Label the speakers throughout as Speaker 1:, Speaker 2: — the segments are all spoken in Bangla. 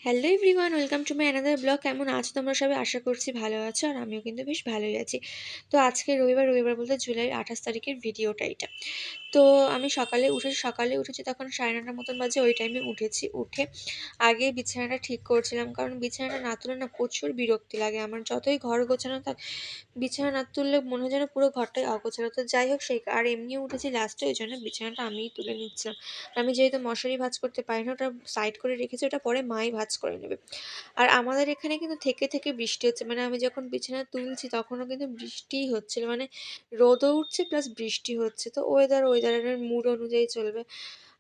Speaker 1: Hello everyone, welcome to my another blog. কেমন আছো তোমরা সবাই? আশা করছি ভালো আছো, আর আমিও কিন্তু বেশ ভালোই আছি। তো আজকে রবিবার বলতে জুলাই 28 তারিখের ভিডিওটা এটা। তো আমি সকালে উঠেছি, তখন 9:30 মতন বাজে। ওই টাইমে উঠে আগে বিছানাটা ঠিক করছিলাম, কারণ বিছানাটা না তুলে না প্রচুর বিরক্তি লাগে আমার। যতই ঘর গোছানো থাক, বিছানা না তুললে মনে হয় যেন পুরো ঘরটাই অগোছালো। তো যাই হোক, আর এমনিও উঠেছি লাস্টে, ওই জন্য বিছানাটা আমিই তুলে নিচ্ছিলাম। আমি যেহেতু মশারি ভাঁজ করতে পারি না, ওটা সাইড করে রেখেছি, ওটা পরে মাই ভাঁজ করে নেবে। আর আমাদের এখানে কিন্তু থেকে বৃষ্টি হচ্ছে, মানে আমি যখন বিছানা তুলছি তখনও কিন্তু বৃষ্টিই হচ্ছিল, মানে রোদও উঠছে প্লাস বৃষ্টি হচ্ছে। তো ওয়েদারের মুড অনুযায়ী চলবে,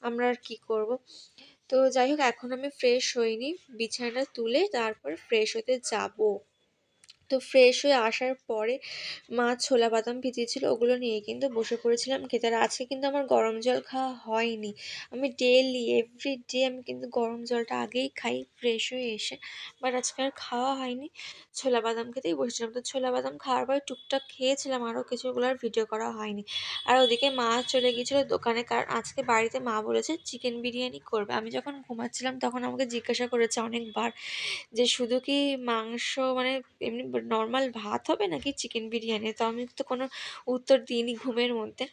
Speaker 1: আমরা আর কি করব। তো যাই হোক, এখন আমি ফ্রেশ হইনি, বিছানাটা তুলে তারপর ফ্রেশ হতে যাব। তো ফ্রেশ হয়ে আসার পরে মা ছোলা বাদাম ভিজিয়েছিল, ওগুলো নিয়ে কিন্তু বসে পড়েছিলাম খেতে। আর আজকে কিন্তু আমার গরম জল খাওয়া হয়নি। আমি এভরিডে আমি কিন্তু গরম জলটা আগেই খাই ফ্রেশ হয়ে এসে, বাট আজকে আর খাওয়া হয়নি। ছোলা বাদাম খেতেই বসেছিলাম। তো ছোলা বাদাম খাওয়ার পরে টুকটাক খেয়েছিলাম, আরও কিছুগুলো আর ভিডিও করা হয়নি। আর ওদিকে মা চলে গিয়েছিলো দোকানে, কারণ আজকে বাড়িতে মা বলেছে চিকেন বিরিয়ানি করবে। আমি যখন ঘুমাচ্ছিলাম তখন আমাকে জিজ্ঞাসা করেছে অনেকবার যে শুধু কি মাংস, মানে এমনি নর্মাল ভাত হবে নাকি চিকেন বিরিয়ানি। তো আমি তো কোনো উত্তর দিইনি ঘুমের মধ্যে।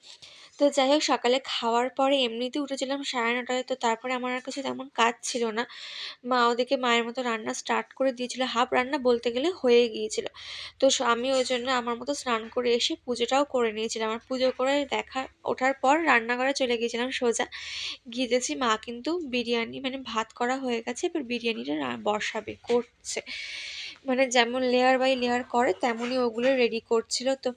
Speaker 1: তো যাই হোক, সকালে খাওয়ার পরে এমনিতে উঠেছিলাম 9:30টায়। তো তারপরে আমার আর কাছে তেমন কাজ ছিল না। মা ওদিকে মায়ের মতো রান্না স্টার্ট করে দিয়েছিল, হাফ রান্না বলতে গেলে হয়ে গিয়েছিল। তো আমি ওই জন্য আমার মতো স্নান করে এসে পুজোটাও করে নিয়েছিলাম। আর পুজো করে ওঠার পর রান্নাঘরে চলে গিয়েছিলাম সোজা। গিয়ে দেখছি মা কিন্তু বিরিয়ানি, মানে ভাত করা হয়ে গেছে, এবার বিরিয়ানিটা করছে। মানে যেমন লেয়ার বাই লেয়ার করে তেমনই ওগুলো রেডি করছিল। তো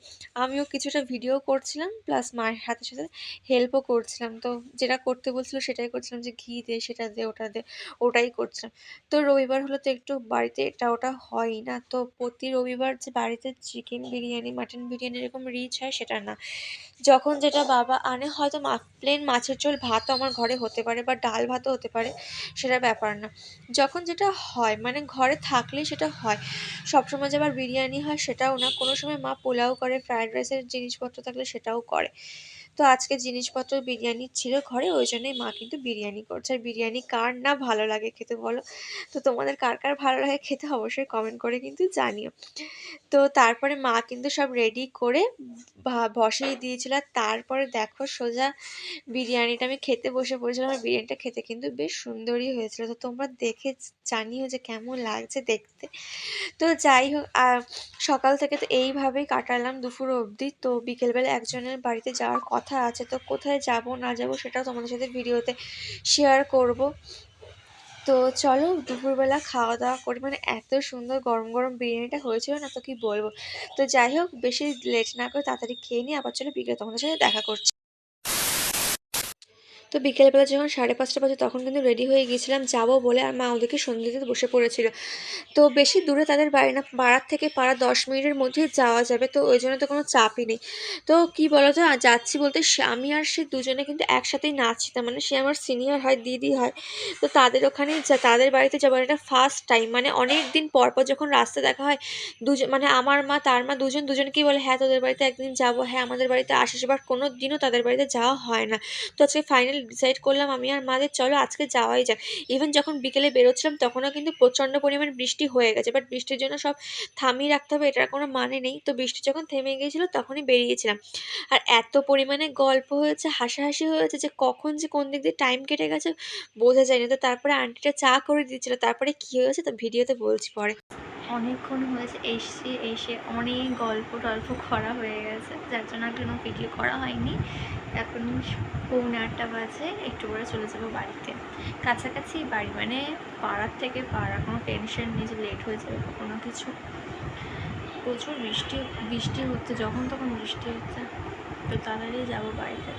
Speaker 1: আমিও কিছুটা ভিডিও করছিলাম, প্লাস মায়ের হাতে সাথে হেল্পও করছিলাম। তো যেটা করতে বলছিল সেটাই করছিলাম, যে ঘি দে, সেটা দে, ওটা দে, ওটাই করছিলাম। তো রবিবার হলো তো একটু বাড়িতে এটা ওটা হয় না। তো প্রতি রবিবার যে বাড়িতে চিকেন বিরিয়ানি, মাটন বিরিয়ানি এরকম রিচ হয় সেটা না। যখন যেটা বাবা আনে, হয়তো প্লেন মাছের ঝোল ভাতও আমার ঘরে হতে পারে, বা ডাল ভাতও হতে পারে, সেটা ব্যাপার না। যখন যেটা হয়, মানে ঘরে থাকলেই সেটা হয়। সবসময় যে আবার বিরিয়ানি হয় সেটাও না। কোনো সময় মা পোলাও করে, ফ্রায়েড রাইসের জিনিসপত্র থাকলে সেটাও করে। তো আজকে জিনিসপত্র বিরিয়ানি ছিল ঘরে, ওই জন্যই মা কিন্তু বিরিয়ানি করছে। আর বিরিয়ানি কার না ভালো লাগে খেতে বলো? তো তোমাদের কার কার ভালো লাগে খেতে অবশ্যই কমেন্ট করে কিন্তু জানিও। তো তারপরে মা কিন্তু সব রেডি করে বসিয়ে দিয়েছিল। আর তারপরে দেখো সোজা বিরিয়ানিটা আমি খেতে বসে পড়েছিলাম। আর বিরিয়ানিটা খেতে কিন্তু বেশ সুন্দরই হয়েছিল। তো তোমরা দেখে জানিও যে কেমন লাগছে দেখতে। তো যাই হোক, সকাল থেকে তো এইভাবেই কাটালাম দুপুর অবধি। তো বিকেলবেলা একজনের বাড়িতে যাওয়ার কথা আছে, তো কোথায় যাব না যাব সেটাও তোমাদের সাথে ভিডিওতে শেয়ার করব। তো চলো দুপুরবেলা খাওয়া দাওয়া করি, মানে এত সুন্দর গরম গরম বিরিয়ানিটা হয়েছিল না, তো কি বলবো। তো যাই হোক, বেশি লেট না করে তাড়াতাড়ি খেয়ে নিই, আবার চলো বিকেলে তোমাদের সাথে দেখা করছি। তো বিকেলবেলা যখন 5:30 বাজে তখন কিন্তু রেডি হয়ে গিয়েছিলাম যাবো বলে। আর মা ওদেরকে সন্ধ্যে দিতে বসে পড়েছিল। তো বেশি দূরে তাদের বাড়ি না, পাড়ার থেকে পাড়া 10 মিনিটের মধ্যেই যাওয়া যাবে। তো ওই জন্য তো কোনো চাপই নেই। তো কি বলতো, যাচ্ছি বলতে আমি আর সে দুজনে কিন্তু একসাথেই নাচছি। তার মানে সে আমার সিনিয়র হয়, দিদি হয়। তো তাদের ওখানে তাদের বাড়িতে যাবার এটা ফার্স্ট টাইম, মানে অনেক দিন পর পর যখন রাস্তা দেখা হয় দুজন, মানে আমার মা তার মা দুজনকেই বলে হ্যাঁ তোদের বাড়িতে একদিন যাবো, হ্যাঁ আমাদের বাড়িতে আসিস। বাট কোনো দিনও তাদের বাড়িতে যাওয়া হয় না। তো আজকে ফাইনাল ডিসাইড করলাম আমি আর মাদের, চলো আজকে যাওয়াই যায়। ইভেন যখন বিকেলে বেরোচ্ছিলাম তখনও কিন্তু প্রচণ্ড পরিমাণ বৃষ্টি হয়ে গেছে, বাট বৃষ্টির জন্য সব থামিয়ে রাখতে হবে এটার কোনো মানে নেই। তো বৃষ্টি যখন থেমে গিয়েছিলো তখনই বেরিয়েছিলাম। আর এত পরিমাণে গল্প হয়েছে, হাসাহাসি হয়েছে, যে কখন যে কোন দিক দিয়ে টাইম কেটে গেছে বোঝা যায়নি। তো তারপরে আন্টিটা চা করে দিয়েছিল, তারপরে কী হয়েছে তো ভিডিওতে বলছি পরে। অনেকক্ষণ হয়েছে এসে অনেক গল্প টল্প করা হয়ে গেছে, যার জন্য আর কোনো ভিডিও করা হয়নি। এখন 9:45 বাজে, একটু করে চলে যাবো বাড়িতে। কাছাকাছি বাড়ি, মানে পাড়ার থেকে পাড়া, কোনো টেনশন নেই যে লেট হয়ে যাবে কোনো কিছু। প্রচুর বৃষ্টি হচ্ছে, যখন তখন বৃষ্টি হচ্ছে। তো তাড়াতাড়ি যাবো বাড়িতে।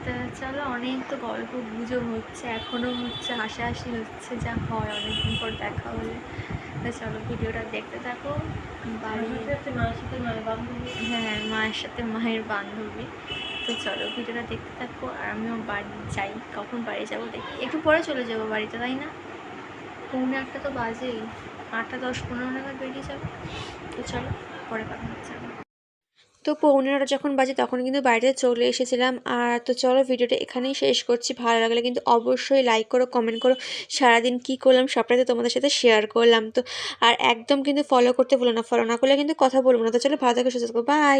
Speaker 1: তা চলো, অনেক তো গল্প গুজব হচ্ছে, এখনও হচ্ছে, হাসাহাসি হচ্ছে, যা হয় অনেকদিন পর দেখা হলে। তা চলো ভিডিওটা দেখতে থাকো। হ্যাঁ, মায়ের সাথে মায়ের বান্ধবী। তো চলো ভিডিওটা দেখতে থাকো, আর আমিও বাড়ি যাই। কখন বাড়ি যাবো দেখি, একটু পরে চলে যাবো বাড়িতে, তাই না? 9:45 তো বাজেই, 8:10-15 নাগাদ বেরিয়ে যাবো। তো চলো পরে কথা হচ্ছে। তো 9:45 যখন বাজে তখন কিন্তু বাড়িতে চলে এসেছিলাম। আর তো চলো ভিডিওটা এখানেই শেষ করছি। ভালো লাগলে কিন্তু অবশ্যই লাইক করো, কমেন্ট করো। সারাদিন কি করলাম সবটাই তো তোমাদের সাথে শেয়ার করলাম। তো আর একদম কিন্তু ফলো করতে ভুলো না। ফলো না করলে কিন্তু কথা বলবো না। তো চলো ভালো থেকো, সুস্থ থেকো। বাই।